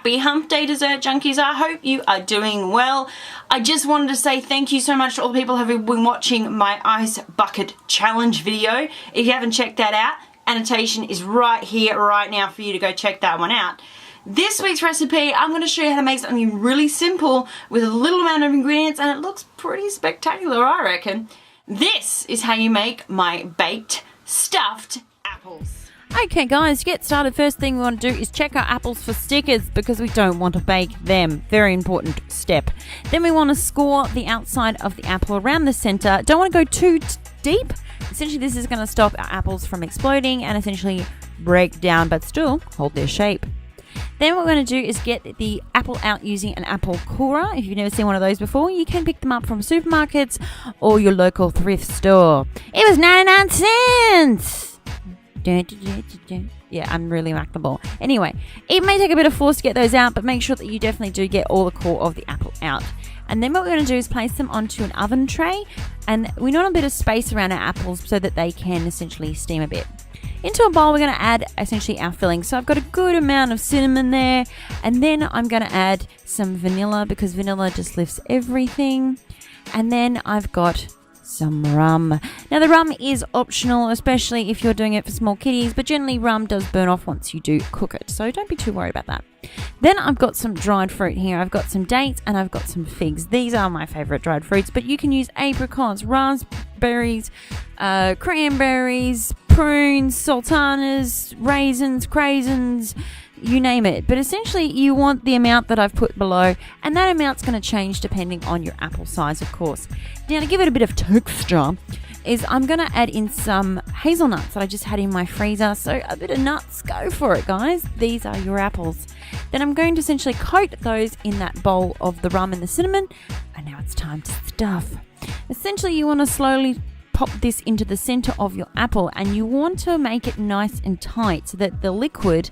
Happy Hump Day, Dessert Junkies. I hope you are doing well. I just wanted to say thank you so much to all the people who have been watching my Ice Bucket Challenge video. If you haven't checked that out, annotation is right here, right now for you to go check that one out. This week's recipe, I'm going to show you how to make something really simple with a little amount of ingredients, and it looks pretty spectacular, I reckon. This is how you make my baked stuffed apples. Okay guys, to get started, first thing we want to do is check our apples for stickers because we don't want to bake them. Very important step. Then we want to score the outside of the apple around the center. Don't want to go too deep. Essentially this is going to stop our apples from exploding and essentially break down but still hold their shape. Then what we're going to do is get the apple out using an apple corer. If you've never seen one of those before, you can pick them up from supermarkets or your local thrift store. It was 99 cents! Yeah, I'm really mackable. Anyway, it may take a bit of force to get those out, but make sure that you definitely do get all the core of the apple out. And then what we're going to do is place them onto an oven tray, and we want a bit of space around our apples so that they can essentially steam a bit. Into a bowl, we're going to add essentially our filling. So I've got a good amount of cinnamon there, and then I'm going to add some vanilla because vanilla just lifts everything. And then I've got some rum. Now the rum is optional, especially if you're doing it for small kiddies, but generally rum does burn off once you do cook it, so don't be too worried about that. Then I've got some dried fruit here. I've got some dates and I've got some figs. These are my favorite dried fruits, but you can use apricots, raspberries, cranberries, prunes, sultanas, raisins, craisins, you name it. But essentially you want the amount that I've put below, and that amount's going to change depending on your apple size, of course. Now to give it a bit of texture is I'm going to add in some hazelnuts that I just had in my freezer. So a bit of nuts, go for it guys. These are your apples. Then I'm going to essentially coat those in that bowl of the rum and the cinnamon, and now it's time to stuff. Essentially you want to slowly pop this into the center of your apple, and you want to make it nice and tight so that the liquid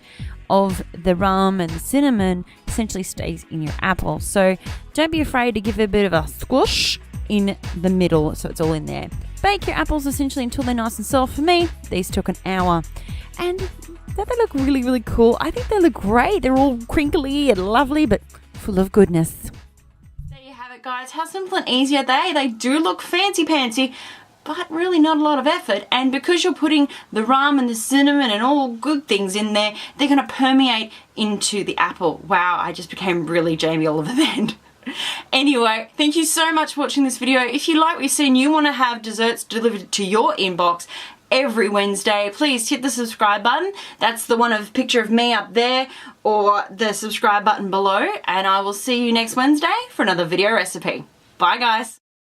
of the rum and the cinnamon essentially stays in your apple. So don't be afraid to give it a bit of a squish in the middle so it's all in there. Bake your apples essentially until they're nice and soft. For me, these took an hour, and don't they look really, really cool? I think they look great. They're all crinkly and lovely, but full of goodness. There you have it guys. How simple and easy are they? They do look fancy-pantsy, but really not a lot of effort, and because you're putting the rum and the cinnamon and all good things in there, they're going to permeate into the apple. Wow, I just became really Jamie Oliver then. Anyway, thank you so much for watching this video. If you like what you've seen, you want to have desserts delivered to your inbox every Wednesday, please hit the subscribe button. That's the one of picture of me up there, or the subscribe button below, and I will see you next Wednesday for another video recipe. Bye guys.